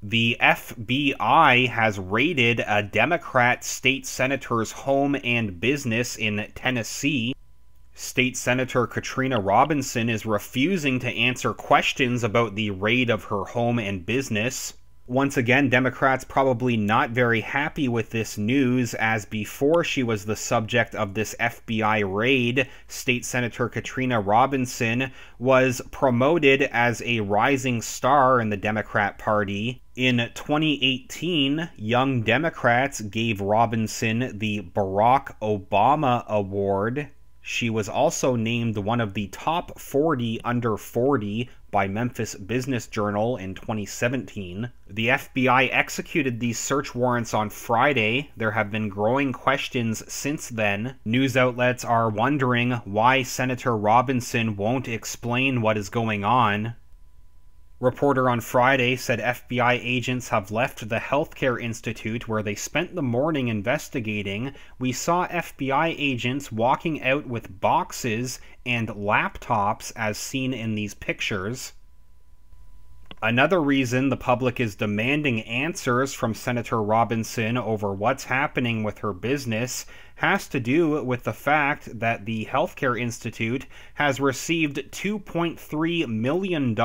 The FBI has raided a Democrat state senator's home and business in Tennessee. State Senator Katrina Robinson is refusing to answer questions about the raid of her home and business. Once again, Democrats probably not very happy with this news, as before she was the subject of this FBI raid, State Senator Katrina Robinson was promoted as a rising star in the Democrat Party. In 2018, Young Democrats gave Robinson the Barack Obama Award. She was also named one of the top 40 under 40 by Memphis Business Journal in 2017. The FBI executed these search warrants on Friday. There have been growing questions since then. News outlets are wondering why Senator Robinson won't explain what is going on. Reporter on Friday said FBI agents have left the Healthcare Institute where they spent the morning investigating. We saw FBI agents walking out with boxes and laptops as seen in these pictures. Another reason the public is demanding answers from Senator Robinson over what's happening with her business has to do with the fact that the Healthcare Institute has received $2.3 million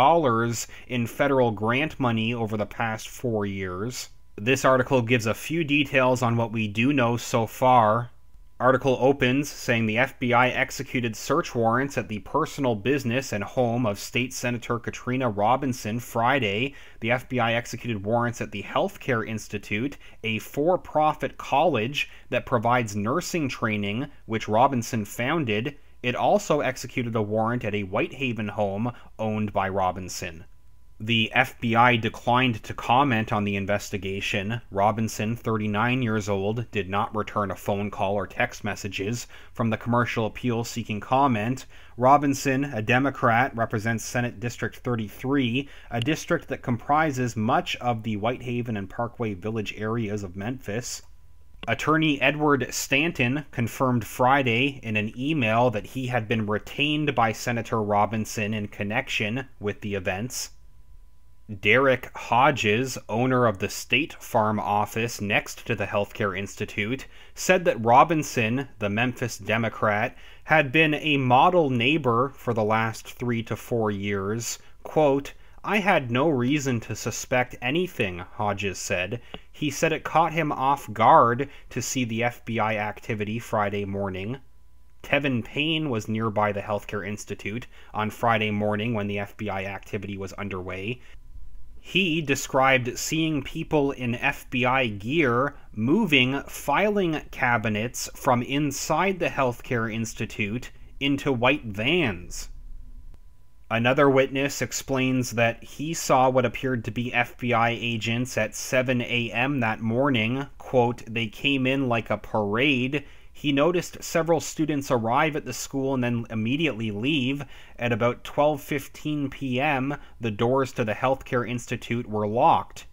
in federal grant money over the past 4 years. This article gives a few details on what we do know so far. Article opens saying the FBI executed search warrants at the personal business and home of State Senator Katrina Robinson Friday. The FBI executed warrants at the Healthcare Institute, a for-profit college that provides nursing training, which Robinson founded. It also executed a warrant at a Whitehaven home owned by Robinson. The FBI declined to comment on the investigation. Robinson, 39 years old, did not return a phone call or text messages from the commercial appeal seeking comment. Robinson, a Democrat, represents Senate District 33, a district that comprises much of the Whitehaven and Parkway Village areas of Memphis. Attorney Edward Stanton confirmed Friday in an email that he had been retained by Senator Robinson in connection with the events. Derek Hodges, owner of the State Farm office next to the Healthcare Institute, said that Robinson, the Memphis Democrat, had been a model neighbor for the last 3 to 4 years. Quote, "I had no reason to suspect anything," Hodges said. He said it caught him off guard to see the FBI activity Friday morning. Tevin Payne was nearby the Healthcare Institute on Friday morning when the FBI activity was underway. He described seeing people in FBI gear moving filing cabinets from inside the Healthcare Institute into white vans. Another witness explains that he saw what appeared to be FBI agents at 7 a.m. that morning. Quote, "They came in like a parade." He noticed several students arrive at the school and then immediately leave. At about 12:15 p.m., the doors to the Healthcare Institute were locked.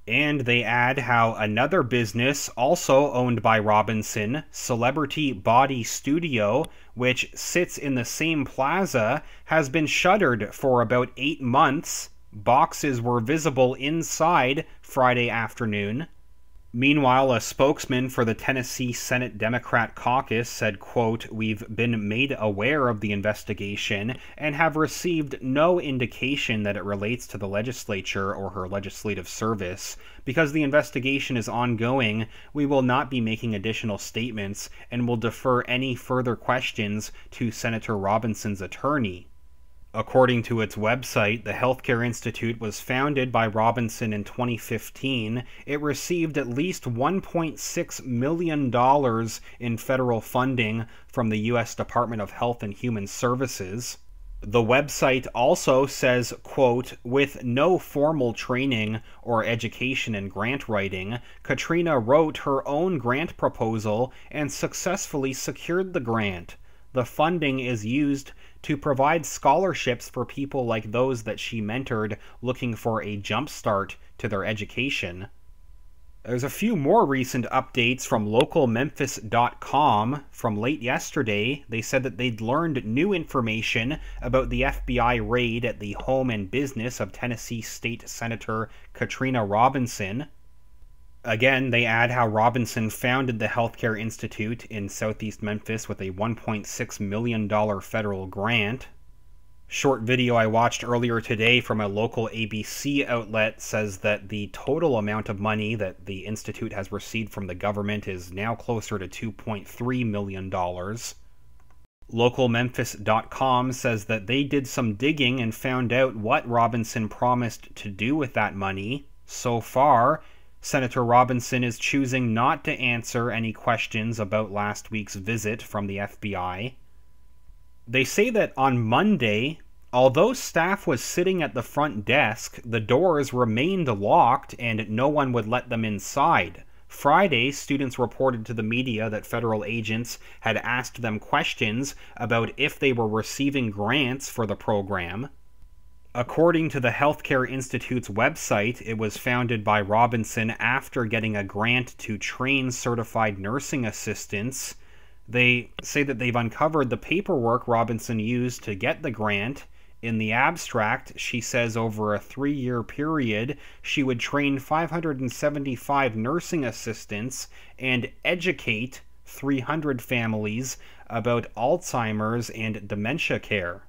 And they add how another business, also owned by Robinson, Celebrity Body Studio, which sits in the same plaza, has been shuttered for about 8 months. Boxes were visible inside Friday afternoon. Meanwhile, a spokesman for the Tennessee Senate Democrat caucus said, quote, "We've been made aware of the investigation and have received no indication that it relates to the legislature or her legislative service. Because the investigation is ongoing, we will not be making additional statements and will defer any further questions to Senator Robinson's attorney." According to its website, the Healthcare Institute was founded by Robinson in 2015. It received at least $1.6 million in federal funding from the U.S. Department of Health and Human Services. The website also says, quote, "With no formal training or education in grant writing, Katrina wrote her own grant proposal and successfully secured the grant. The funding is used to provide scholarships for people like those that she mentored looking for a jump start to their education." There's a few more recent updates from localmemphis.com from late yesterday. They said that they'd learned new information about the FBI raid at the home and business of Tennessee State Senator Katrina Robinson. Again, they add how Robinson founded the Healthcare Institute in Southeast Memphis with a $1.6 million federal grant. Short video I watched earlier today from a local ABC outlet says that the total amount of money that the Institute has received from the government is now closer to $2.3 million. LocalMemphis.com says that they did some digging and found out what Robinson promised to do with that money. So far, Senator Robinson is choosing not to answer any questions about last week's visit from the FBI. They say that on Monday, although staff was sitting at the front desk, the doors remained locked and no one would let them inside. Friday, students reported to the media that federal agents had asked them questions about if they were receiving grants for the program. According to the Healthcare Institute's website, it was founded by Robinson after getting a grant to train certified nursing assistants. They say that they've uncovered the paperwork Robinson used to get the grant. In the abstract, she says over a 3-year period, she would train 575 nursing assistants and educate 300 families about Alzheimer's and dementia care.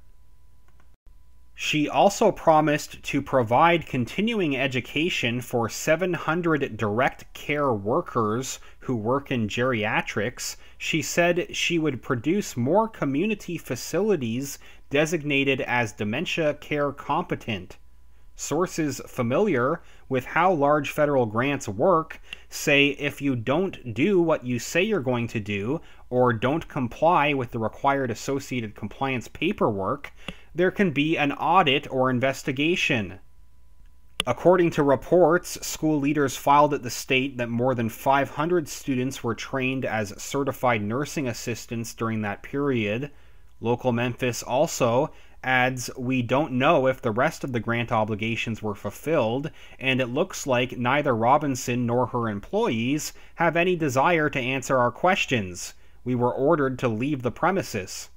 She also promised to provide continuing education for 700 direct care workers who work in geriatrics. She said she would produce more community facilities designated as dementia care competent. Sources familiar with how large federal grants work say if you don't do what you say you're going to do or don't comply with the required associated compliance paperwork, there can be an audit or investigation. According to reports, school leaders filed at the state that more than 500 students were trained as certified nursing assistants during that period. Local Memphis also adds, "We don't know if the rest of the grant obligations were fulfilled, and it looks like neither Robinson nor her employees have any desire to answer our questions. We were ordered to leave the premises."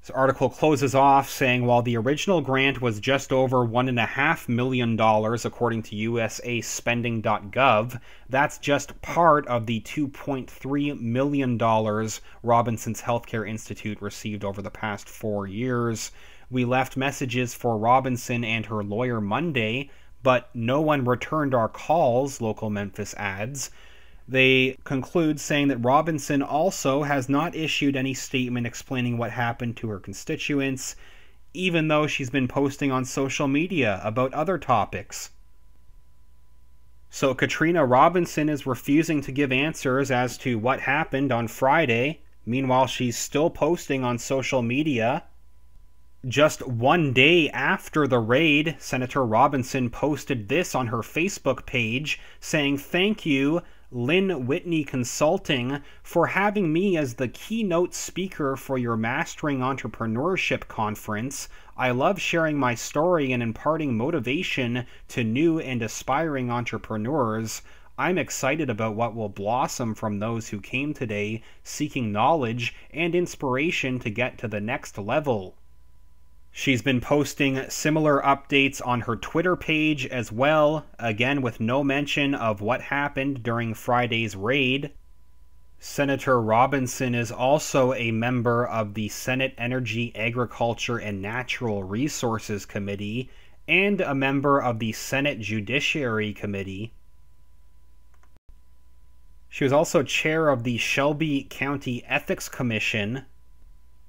This article closes off saying while the original grant was just over $1.5 million according to USAspending.gov, that's just part of the $2.3 million Robinson's Healthcare Institute received over the past 4 years. We left messages for Robinson and her lawyer Monday, but no one returned our calls, Local Memphis adds. They conclude saying that Robinson also has not issued any statement explaining what happened to her constituents, even though she's been posting on social media about other topics. So Katrina Robinson is refusing to give answers as to what happened on Friday. Meanwhile, she's still posting on social media. Just 1 day after the raid, Senator Robinson posted this on her Facebook page saying, "Thank you, Lynn Whitney Consulting, for having me as the keynote speaker for your Mastering Entrepreneurship conference. I love sharing my story and imparting motivation to new and aspiring entrepreneurs. I'm excited about what will blossom from those who came today seeking knowledge and inspiration to get to the next level." She's been posting similar updates on her Twitter page as well, again with no mention of what happened during Friday's raid. Senator Robinson is also a member of the Senate Energy, Agriculture, and Natural Resources Committee and a member of the Senate Judiciary Committee. She was also chair of the Shelby County Ethics Commission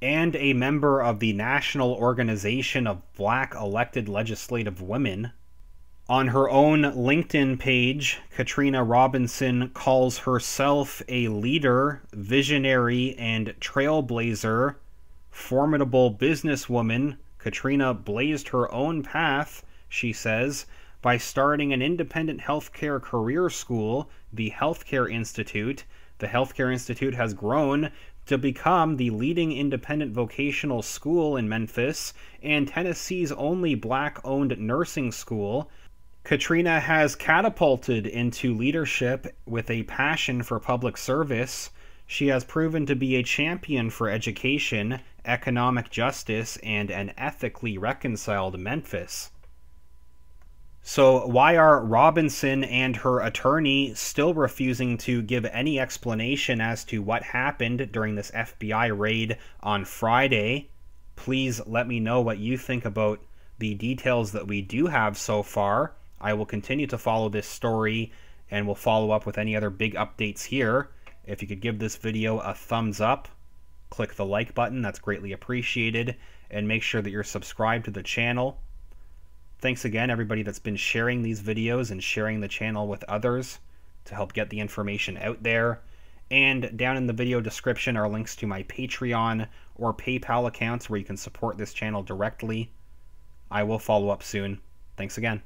and a member of the National Organization of Black Elected Legislative Women. On her own LinkedIn page, Katrina Robinson calls herself a leader, visionary, and trailblazer. Formidable businesswoman, Katrina blazed her own path, she says, by starting an independent healthcare career school, the Healthcare Institute. The Healthcare Institute has grown to become the leading independent vocational school in Memphis and Tennessee's only black-owned nursing school. Katrina has catapulted into leadership with a passion for public service. She has proven to be a champion for education, economic justice, and an ethically reconciled Memphis. So why are Robinson and her attorney still refusing to give any explanation as to what happened during this FBI raid on Friday? Please let me know what you think about the details that we do have so far. I will continue to follow this story and will follow up with any other big updates here. If you could give this video a thumbs up, click the like button, that's greatly appreciated, and make sure that you're subscribed to the channel. Thanks again, everybody that's been sharing these videos and sharing the channel with others to help get the information out there. And down in the video description are links to my Patreon or PayPal accounts where you can support this channel directly. I will follow up soon. Thanks again.